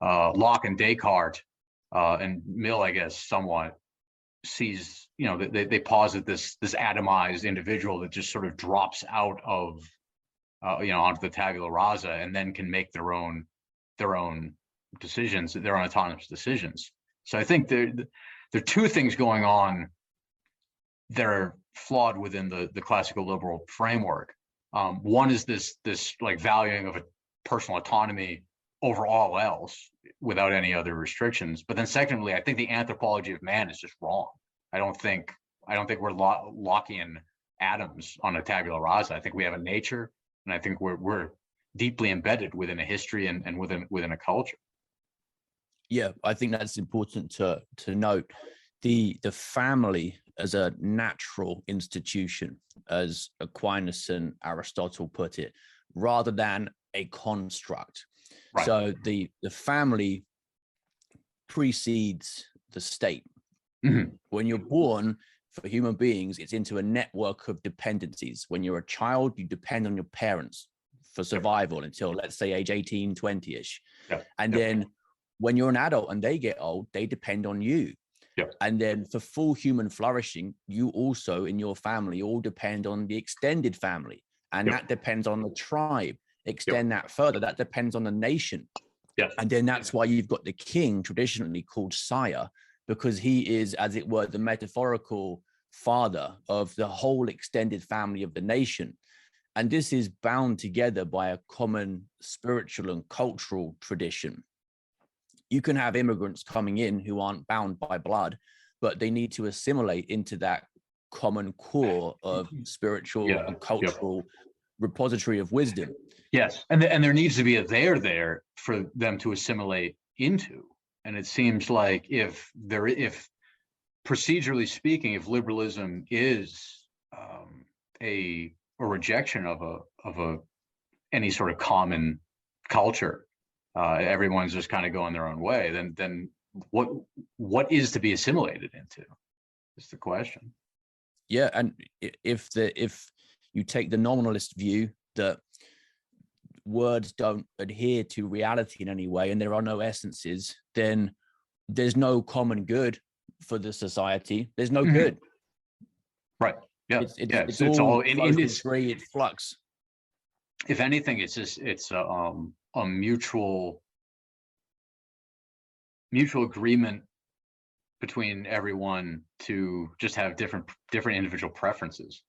Locke and Descartes and Mill, I guess, somewhat sees, they posit this atomized individual that just sort of drops out of onto the tabula rasa, and then can make their own decisions, their own autonomous decisions. So I think there are two things going on that are flawed within the classical liberal framework. One is this like valuing of a personal autonomy over all else without any other restrictions. But then secondly, I think the anthropology of man is just wrong. I don't think we're Lockean atoms on a tabula rasa. I think we have a nature, and I think we're deeply embedded within a history and within a culture. Yeah, I think that's important to note. The family as a natural institution, as Aquinas and Aristotle put it, rather than a construct. Right. So the family precedes the state. When you're born, for human beings, it's into a network of dependencies. When you're a child, you depend on your parents for survival until, let's say, age 18, 20-ish. And then when you're an adult and they get old, they depend on you. And then for full human flourishing, you also in your family all depend on the extended family. And that depends on the tribe. extend that further, that depends on the nation. Yes. And then that's why you've got the king traditionally called sire, because he is, as it were, the metaphorical father of the whole extended family of the nation. And this is bound together by a common spiritual and cultural tradition. You can have immigrants coming in who aren't bound by blood, but they need to assimilate into that common core of spiritual and cultural repository of wisdom. Yes, and there needs to be a there for them to assimilate into. And it seems like if procedurally speaking, if liberalism is a rejection of any sort of common culture, everyone's just kind of going their own way, then what is to be assimilated into is the question. Yeah, and if you take the nominalist view that words don't adhere to reality in any way and there are no essences, then there's no common good for the society. There's no good. Right. Yeah. It's all in free, it's flux. If anything, it's a mutual agreement between everyone to just have different individual preferences.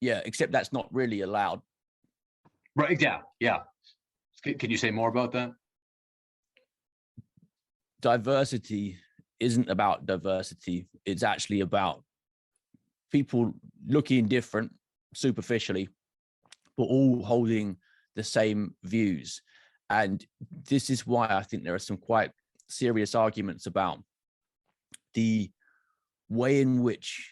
Yeah, except that's not really allowed. Right. Yeah. Can you say more about that? Diversity isn't about diversity. It's actually about people looking different superficially, but all holding the same views. And this is why I think there are some quite serious arguments about the way in which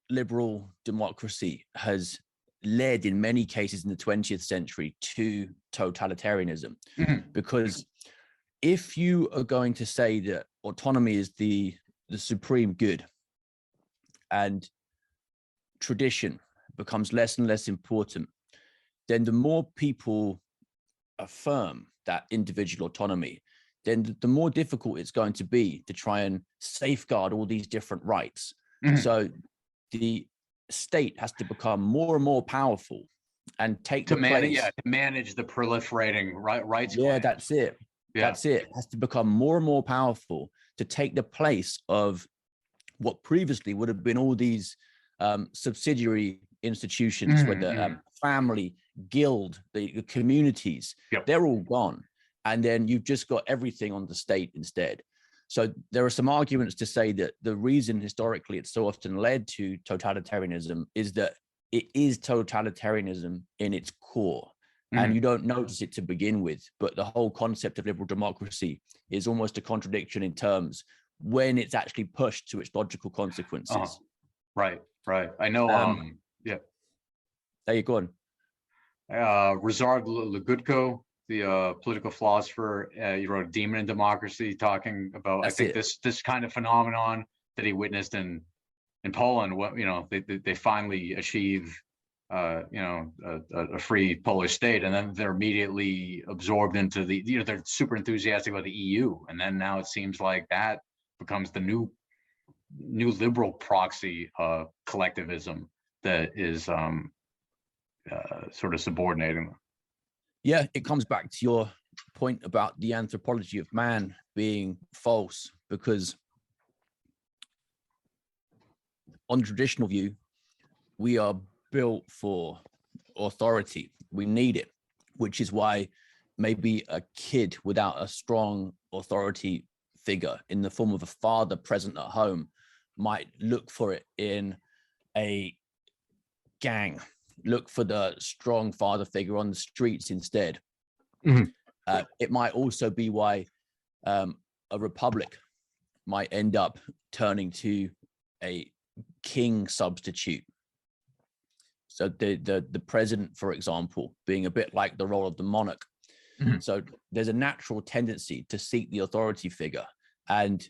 liberal democracy has led in many cases in the 20th century to totalitarianism. Because if you are going to say that autonomy is the supreme good and tradition becomes less and less important, then the more people affirm that individual autonomy, then the more difficult it's going to be to try and safeguard all these different rights. So the state has to become more and more powerful and take to manage the proliferating rights. Yeah, claims. That's it. Yeah. That's it. It has to become more and more powerful to take the place of what previously would have been all these subsidiary institutions, whether family, guild, the communities, they're all gone. And then you've just got everything on the state instead. So there are some arguments to say that the reason historically it's so often led to totalitarianism is that it is totalitarianism in its core. And you don't notice it to begin with, but the whole concept of liberal democracy is almost a contradiction in terms when it's actually pushed to its logical consequences. Right. I know. There you go. Rizard Legutko, the political philosopher, he wrote Demon and Democracy, talking about this kind of phenomenon that he witnessed in Poland. What they finally achieve a free Polish state, and then they're immediately absorbed into they're super enthusiastic about the EU, and then now it seems like that becomes the new liberal proxy collectivism that is sort of subordinating them. Yeah, it comes back to your point about the anthropology of man being false, because on the traditional view, we are built for authority. We need it, which is why maybe a kid without a strong authority figure in the form of a father present at home might look for it in a gang, look for the strong father figure on the streets instead. It might also be why a republic might end up turning to a king substitute. So the president, for example, being a bit like the role of the monarch. So there's a natural tendency to seek the authority figure. And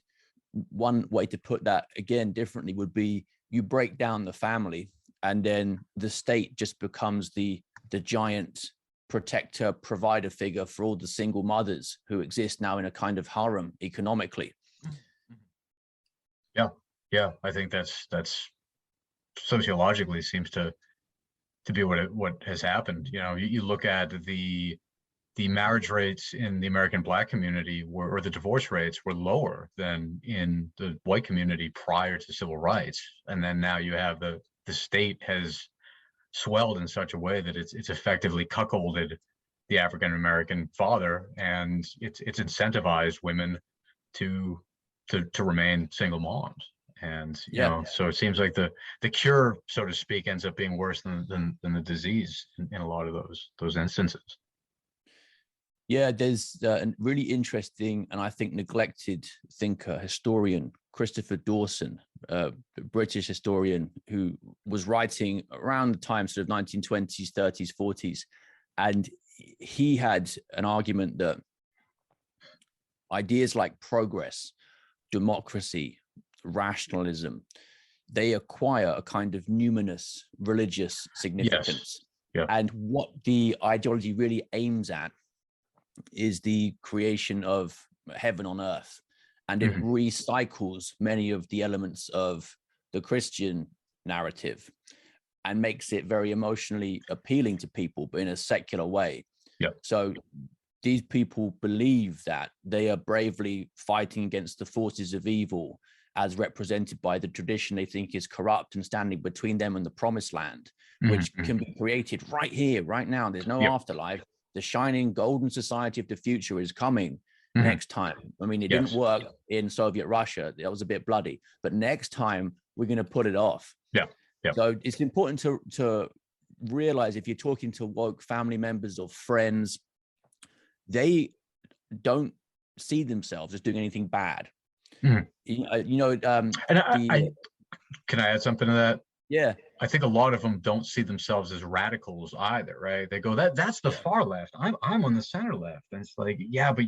one way to put that again differently would be you break down the family, and then the state just becomes the giant protector, provider figure for all the single mothers who exist now in a kind of harem economically. Yeah, I think that's sociologically seems to be what has happened. You know, you look at the marriage rates in the American Black community or the divorce rates were lower than in the white community prior to civil rights, and then now you have the state has swelled in such a way that it's effectively cuckolded the African American father, and it's incentivized women to remain single moms. And you know, so it seems like the cure, so to speak, ends up being worse than the disease in a lot of those instances. Yeah, there's a really interesting and I think neglected thinker, historian, Christopher Dawson, a British historian who was writing around the time sort of 1920s, 30s, 40s. And he had an argument that ideas like progress, democracy, rationalism, they acquire a kind of numinous religious significance. Yes. Yeah. And what the ideology really aims at is the creation of heaven on earth, and it recycles many of the elements of the Christian narrative and makes it very emotionally appealing to people, but in a secular way. Yeah. So these people believe that they are bravely fighting against the forces of evil as represented by the tradition they think is corrupt and standing between them and the promised land, which can be created right here, right now. There's no afterlife. The shining golden society of the future is coming next time. I mean, it didn't work in Soviet Russia. That was a bit bloody, but next time we're going to put it off. Yeah. So it's important to realize, if you're talking to woke family members or friends, they don't see themselves as doing anything bad. And can I add something to that? Yeah. I think a lot of them don't see themselves as radicals either, right? They go, that's the far left. I'm on the center left. And it's like, yeah, but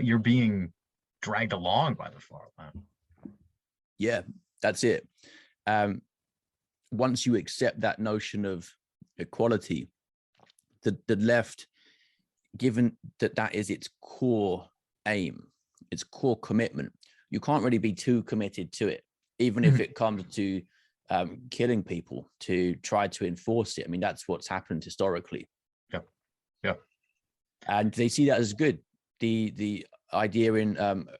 you're being dragged along by the far left. Yeah, that's it. Once you accept that notion of equality, the left, given that is its core aim, its core commitment, you can't really be too committed to it, even if it comes to killing people to try to enforce it. I mean, that's what's happened historically. Yeah. And they see that as good. The idea in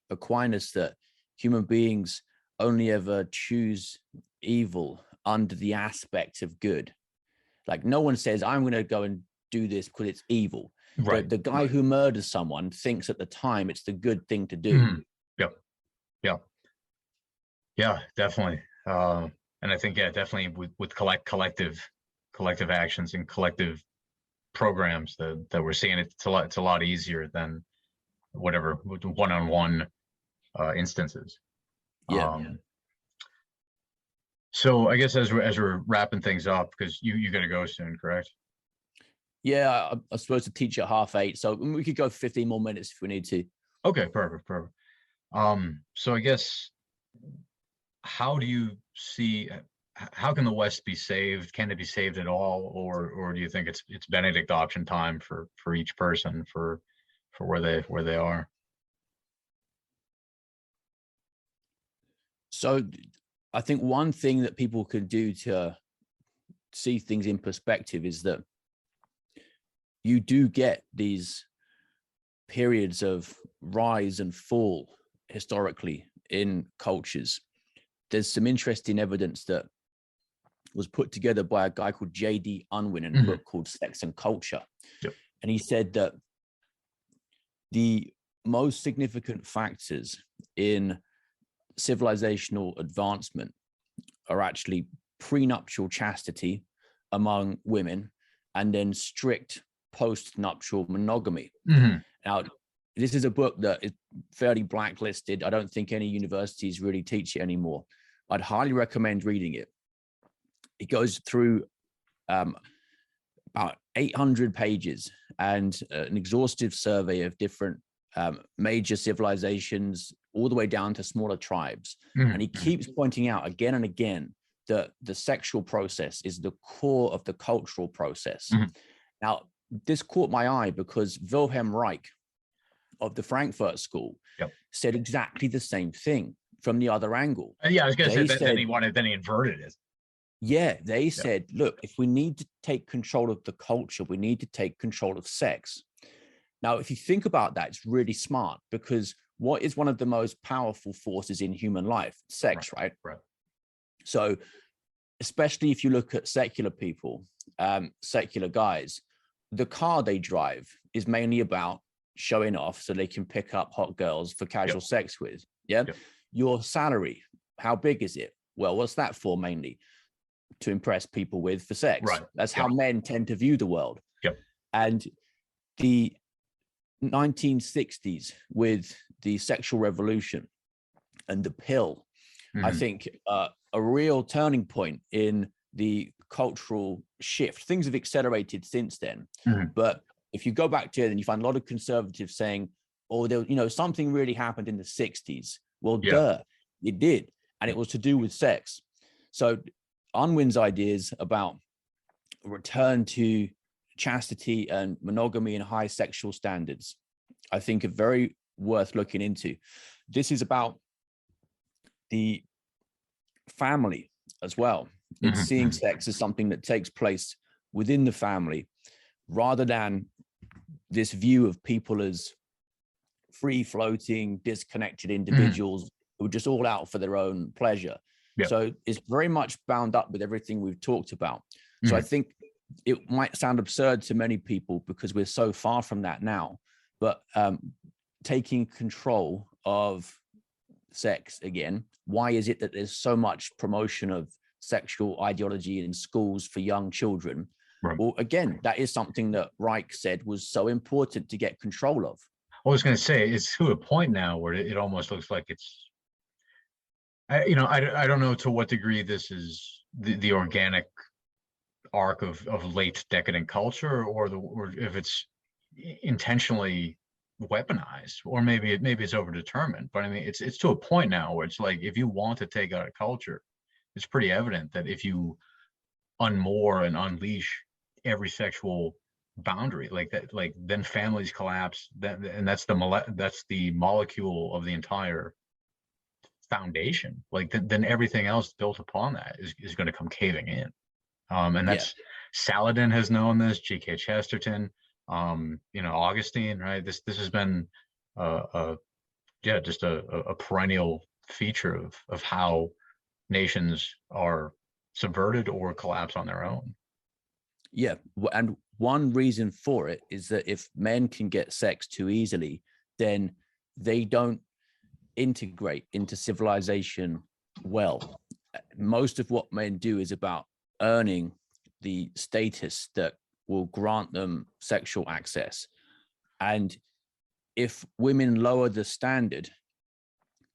Aquinas that human beings only ever choose evil under the aspect of good. Like, no one says, I'm going to go and do this because it's evil. Right. The guy who murders someone thinks at the time it's the good thing to do. Yeah, definitely. And I think, definitely with collective actions and collective programs that we're seeing, it's a lot easier than whatever one-on-one instances. So I guess as we're wrapping things up, because you got to go soon, correct? Yeah, I'm supposed to teach at 8:30, so we could go 15 more minutes if we need to. Okay, perfect. So I guess, how do you see, how can the West be saved? Can it be saved at all, or do you think it's Benedict option time for each person for where they are? So I think one thing that people can do to see things in perspective is that you do get these periods of rise and fall historically in cultures. There's some interesting evidence that was put together by a guy called J.D. Unwin in a book called Sex and Culture. Yep. And he said that the most significant factors in civilizational advancement are actually prenuptial chastity among women and then strict post-nuptial monogamy. Now, this is a book that is fairly blacklisted. I don't think any universities really teach it anymore. I'd highly recommend reading it. It goes through about 800 pages and an exhaustive survey of different major civilizations, all the way down to smaller tribes. And he keeps pointing out again and again that the sexual process is the core of the cultural process. Now, this caught my eye because Wilhelm Reich of the Frankfurt School said exactly the same thing from the other angle. Yeah, I was going to say that then he inverted it. Yeah, they Yeah. said, look, if we need to take control of the culture, we need to take control of sex. Now, if you think about that, it's really smart, because what is one of the most powerful forces in human life? Sex, right? Right. So especially if you look at secular people, secular guys, the car they drive is mainly about showing off so they can pick up hot girls for casual sex with. Yeah. Yep. Your salary, how big is it? Well, what's that for? Mainly to impress people with, for sex. Right. That's how men tend to view the world. Yep. And the 1960s, with the sexual revolution and the pill, I think a real turning point in the cultural shift. Things have accelerated since then. But if you go back to it, and you find a lot of conservatives saying, oh, there, something really happened in the 60s. Well, duh, it did. And it was to do with sex. So Unwin's ideas about a return to chastity and monogamy and high sexual standards, I think, are very worth looking into. This is about the family as well. It's seeing sex as something that takes place within the family, rather than this view of people as free floating, disconnected individuals who are just all out for their own pleasure. So it's very much bound up with everything we've talked about. So I think it might sound absurd to many people because we're so far from that now, but taking control of sex again, why is it that there's so much promotion of sexual ideology in schools for young children? Well, again, that is something that Reich said was so important to get control of. I was going to say, it's to a point now where it almost looks like it's, I don't know to what degree this is the organic arc of late decadent culture, or if it's intentionally weaponized, or maybe it's overdetermined. But I mean, it's to a point now where it's like, if you want to take out a culture, it's pretty evident that if you unmoor and unleash every sexual boundary like that, like then families collapse, and that's the molecule of the entire foundation. Like then everything else built upon that is going to come caving in. And that's Saladin has known this, G.K. Chesterton, Augustine, right? This has been just a perennial feature of how nations are subverted or collapse on their own. Yeah, and one reason for it is that if men can get sex too easily, then they don't integrate into civilization well. Most of what men do is about earning the status that will grant them sexual access. And if women lower the standard,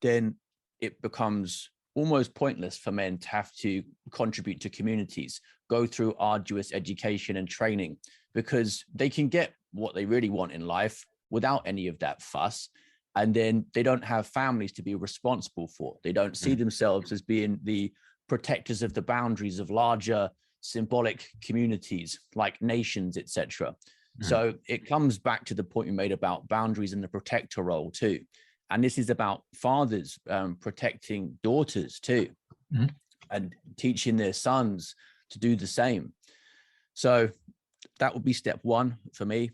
then it becomes almost pointless for men to have to contribute to communities, go through arduous education and training, because they can get what they really want in life without any of that fuss. And then they don't have families to be responsible for. They don't see themselves as being the protectors of the boundaries of larger symbolic communities like nations, etc. So it comes back to the point you made about boundaries and the protector role too. And this is about fathers protecting daughters too, and teaching their sons to do the same. So that would be step one for me.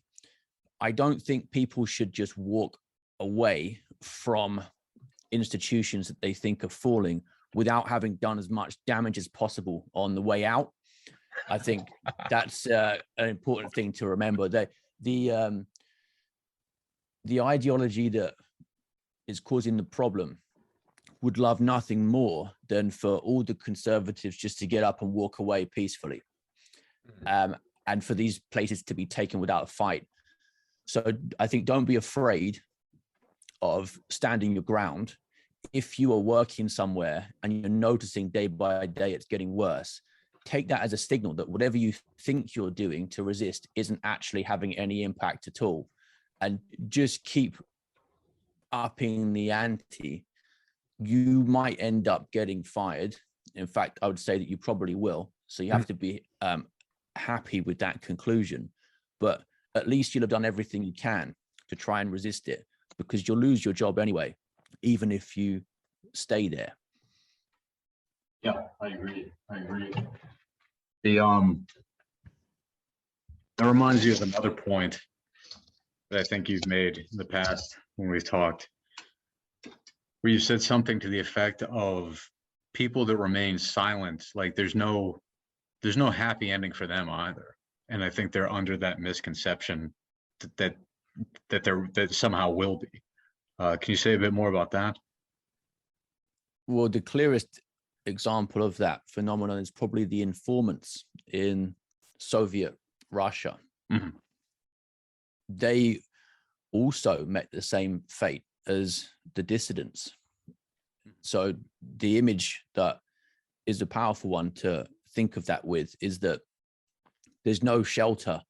I don't think people should just walk away from institutions that they think are falling without having done as much damage as possible on the way out. I think that's an important thing to remember. That the ideology that is causing the problem would love nothing more than for all the conservatives just to get up and walk away peacefully, and for these places to be taken without a fight. So I think don't be afraid of standing your ground. If you are working somewhere and you're noticing day by day it's getting worse, take that as a signal that whatever you think you're doing to resist isn't actually having any impact at all, and just keep upping the ante. You might end up getting fired. In fact, I would say that you probably will. So you have to be happy with that conclusion, but at least you'll have done everything you can to try and resist it, because you'll lose your job anyway, even if you stay there. Yeah, I agree. I agree. The that reminds you of another point that I think you've made in the past when we've talked, where you said something to the effect of people that remain silent, like there's no happy ending for them either. And I think they're under that misconception that that somehow will be. Can you say a bit more about that? Well, the clearest example of that phenomenon is probably the informants in Soviet Russia. Mhm. They also met the same fate as the dissidents. So the image that is a powerful one to think of that with is that there's no shelter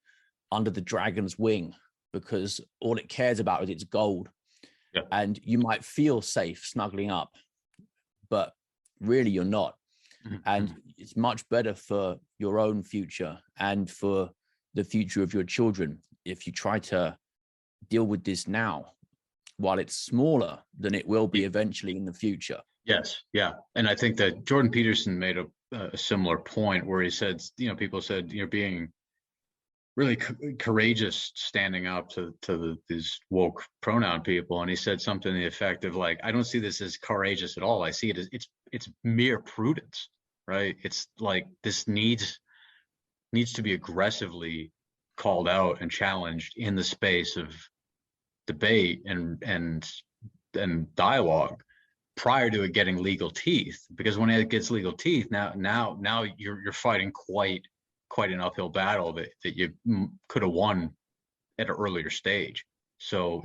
under the dragon's wing, because all it cares about is its gold. Yeah. And you might feel safe snuggling up, but really you're not. Mhm. And it's much better for your own future and for the future of your children if you try to deal with this now, while it's smaller than it will be eventually in the future. Yes, yeah, and I think that Jordan Peterson made a similar point where he said, people said you're being really courageous standing up to these woke pronoun people, and he said something to the effect of like, I don't see this as courageous at all. I see it as it's mere prudence, right? It's like this needs to be aggressively called out and challenged in the space of debate and dialogue prior to it getting legal teeth, because when it gets legal teeth, now you're fighting quite an uphill battle that you could have won at an earlier stage. So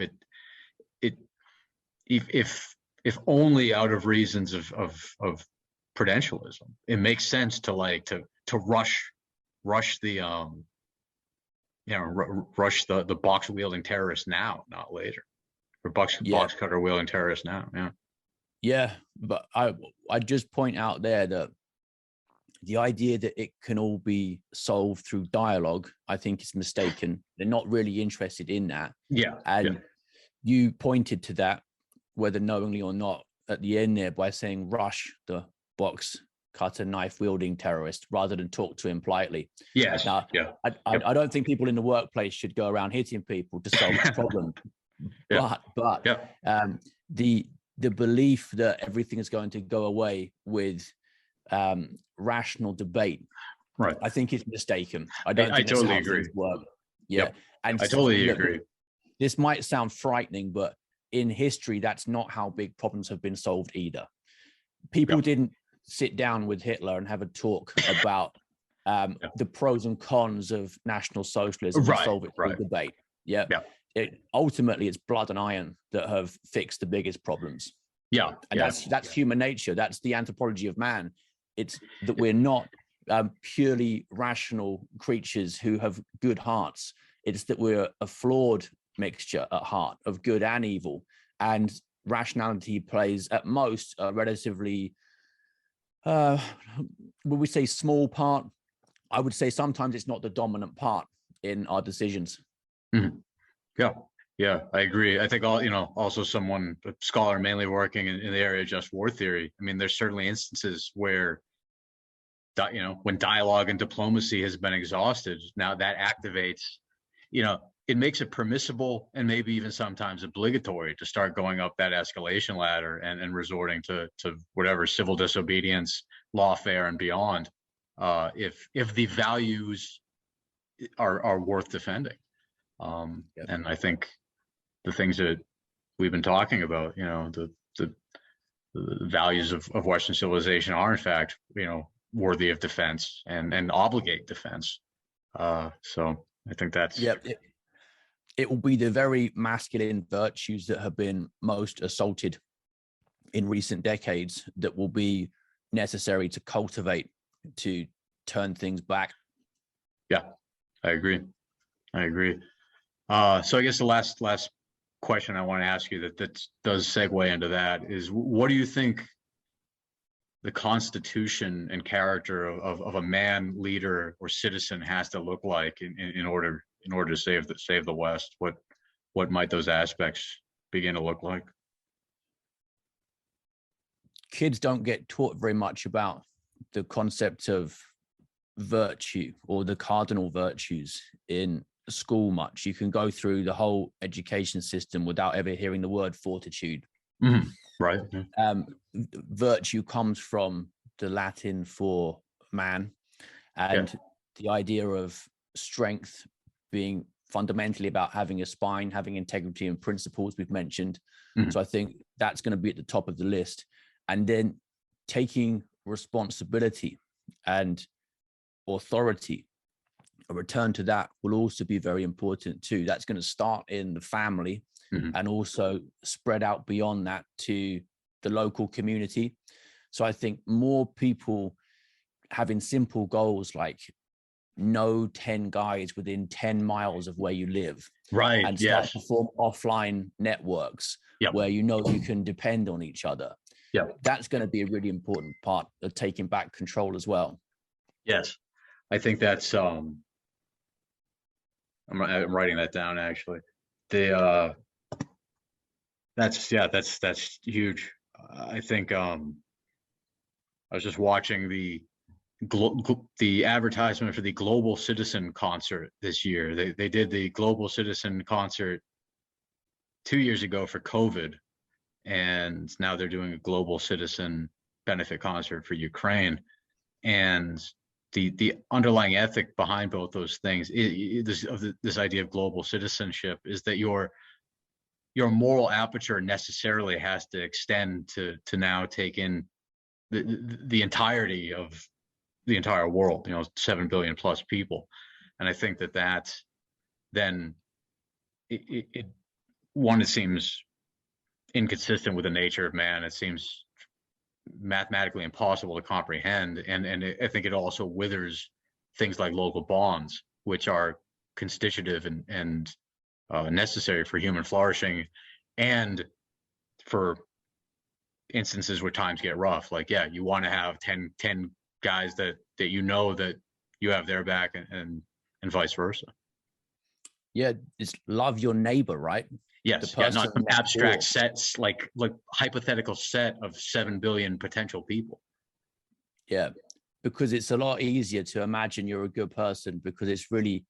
if only out of reasons of prudentialism, it makes sense to rush the rush the box wielding terrorist now, not later, or box cutter wielding terrorist now. Yeah, but I just point out there that the idea that it can all be solved through dialogue, I think, is mistaken. They're not really interested in that. Yeah. And you pointed to that, whether knowingly or not, at the end there by saying rush the box cutter knife wielding terrorist rather than talk to him politely. Yes. Now, I don't think people in the workplace should go around hitting people to solve the problem. But the belief that everything is going to go away with rational debate, right, I think is mistaken. I don't think totally that's how agree. things work. And I totally agree. This might sound frightening, but in history, that's not how big problems have been solved either. People didn't sit down with Hitler and have a talk about the pros and cons of National Socialism and solve it through debate. Ultimately, it's blood and iron that have fixed the biggest problems. And that's human nature. That's the anthropology of man. It's that we're not purely rational creatures who have good hearts. It's that we're a flawed mixture at heart of good and evil. And rationality plays at most a relatively, would we say small part? I would say sometimes it's not the dominant part in our decisions. Mm-hmm. Yeah, I agree. I think also a scholar mainly working in the area of just war theory. I mean, there's certainly instances where, when dialogue and diplomacy has been exhausted, now that activates, it makes it permissible and maybe even sometimes obligatory to start going up that escalation ladder and resorting to whatever civil disobedience, lawfare, and beyond, if the values are worth defending. And I think the things that we've been talking about, the values of Western civilization are in fact, worthy of defense and obligate defense. So I think that's it will be the very masculine virtues that have been most assaulted in recent decades that will be necessary to cultivate, to turn things back. Yeah, I agree. So I guess the last question I want to ask you that does segue into that is, what do you think the constitution and character of a man, leader, or citizen has to look like in order to save the West? What might those aspects begin to look like? Kids don't get taught very much about the concept of virtue or the cardinal virtues in school much. You can go through the whole education system without ever hearing the word fortitude. Right. Virtue comes from the Latin for man, and the idea of strength being fundamentally about having a spine, having integrity and principles we've mentioned. So I think that's going to be at the top of the list. And then taking responsibility and authority, a return to that will also be very important too. That's going to start in the family and also spread out beyond that to the local community. So I think more people having simple goals like know 10 guys within 10 miles of where you live, Right. and start to form offline networks where you know you can depend on each other. That's going to be a really important part of taking back control as well. Yes, I think that's I'm writing that down actually. That's huge. I think I was just watching the advertisement for the Global Citizen concert this year. They did the Global Citizen concert 2 years ago for COVID, and now they're doing a Global Citizen benefit concert for Ukraine. And the underlying ethic behind both those things, this idea of global citizenship, is that your moral aperture necessarily has to extend to now take in the entirety of the entire world, 7 billion plus people. And I think that then it seems inconsistent with the nature of man. It seems mathematically impossible to comprehend, and I think it also withers things like local bonds, which are constitutive and necessary for human flourishing, and for instances where times get rough. Like, you want to have 10 guys that you know that you have their back, and vice versa. It's love your neighbor, right? Yes, not some abstract sets, like hypothetical set of 7 billion potential people. Yeah, because it's a lot easier to imagine you're a good person, because it's really,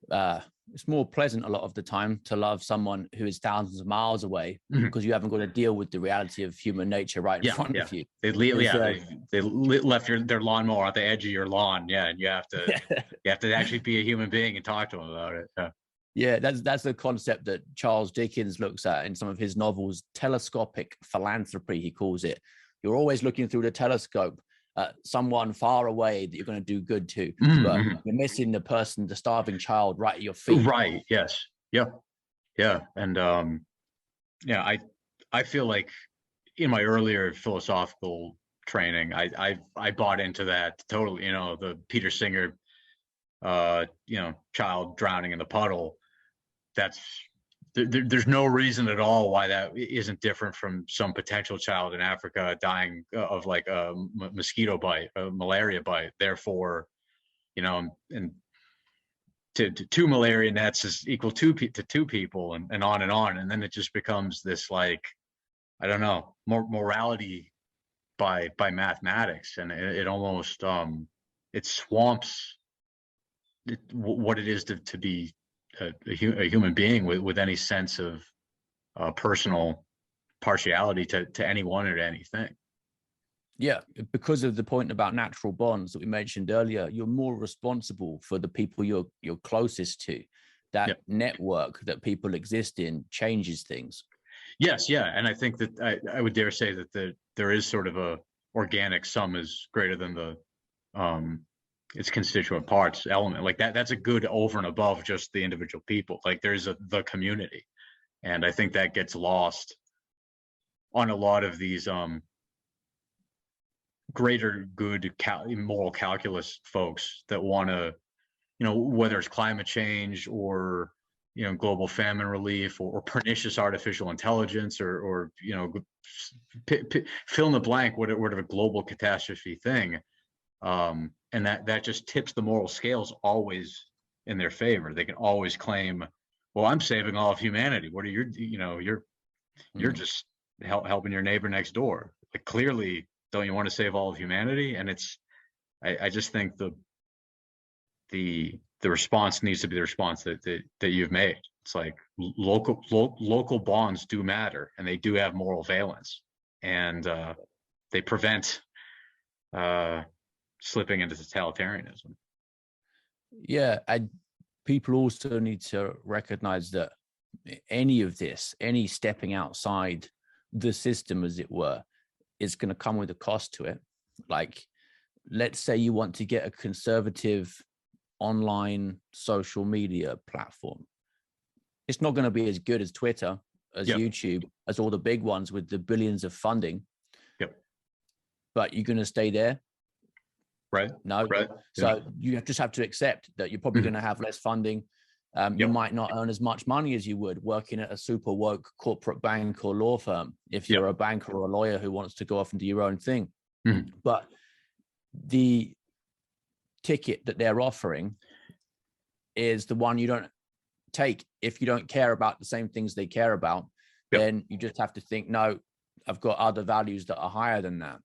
it's more pleasant a lot of the time to love someone who is thousands of miles away, because you haven't got to deal with the reality of human nature right in front of you. They left their lawnmower at the edge of your lawn, and you have to actually be a human being and talk to them about it. That's the concept that Charles Dickens looks at in some of his novels. Telescopic philanthropy, he calls it. You're always looking through the telescope at someone far away that you're going to do good to, but you're missing the person, the starving child right at your feet. Right. Yes. Yeah. And I feel like in my earlier philosophical training, I bought into that totally. The Peter Singer, child drowning in the puddle. There's no reason at all why that isn't different from some potential child in Africa dying of like a mosquito bite, a malaria bite. Therefore, and two malaria nets is equal to two people, and on and on. And then it just becomes this, like, I don't know, more morality by mathematics, and it almost it swamps what it is to be a human being with any sense of personal partiality to anyone or to anything. Yeah, because of the point about natural bonds that we mentioned earlier, you're more responsible for the people you're closest to. That network that people exist in changes things. Yes, and I think that I would dare say that there is sort of a organic sum is greater than the its constituent parts element. Like that's a good over and above just the individual people. Like there's the community, and I think that gets lost on a lot of these greater good moral calculus folks that want to, whether it's climate change or global famine relief or pernicious artificial intelligence or fill in the blank, whatever global catastrophe thing. And that just tips the moral scales always in their favor. They can always claim, well, I'm saving all of humanity. What are you're just helping your neighbor next door. Like, clearly, don't you want to save all of humanity? And it's I just think the response needs to be the response that you've made. It's like local bonds do matter, and they do have moral valence, and they prevent slipping into totalitarianism. Yeah, and people also need to recognize that any stepping outside the system, as it were, is going to come with a cost to it. Like, let's say you want to get a conservative online social media platform. It's not going to be as good as Twitter, as YouTube, as all the big ones with the billions of funding. But you're going to stay there? Right. No. Right. So you just have to accept that you're probably going to have less funding. You might not earn as much money as you would working at a super woke corporate bank or law firm if you're a banker or a lawyer who wants to go off and do your own thing. But the ticket that they're offering is the one you don't take if you don't care about the same things they care about. Then you just have to think, no, I've got other values that are higher than that.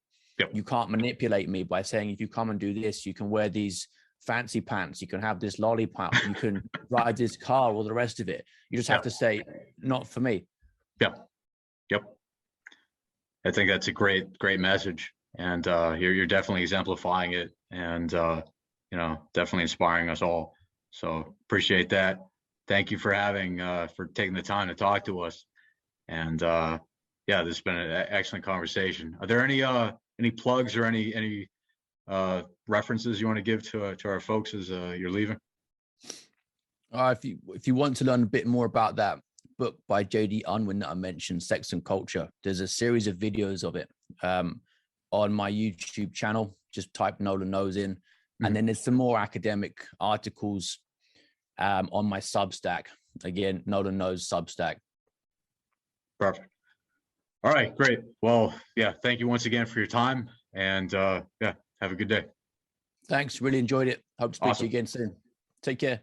You can't manipulate me by saying, if you come and do this, you can wear these fancy pants, you can have this lollipop, you can ride this car, all the rest of it. You just have to say, not for me. I think that's a great message, and you're definitely exemplifying it, and definitely inspiring us all. So appreciate that. Thank you for taking the time to talk to us. And this has been an excellent conversation. Are there any plugs or any references you want to give to our folks as you're leaving? If you want to learn a bit more about that book by J.D. Unwin that I mentioned, Sex and Culture, there's a series of videos of it on my YouTube channel. Just type Noland Knows in, and then there's some more academic articles on my Substack. Again, Noland Knows Substack. Perfect. All right, great. Well, thank you once again for your time, and have a good day. Thanks. Really enjoyed it. Hope to speak to you again soon. Take care.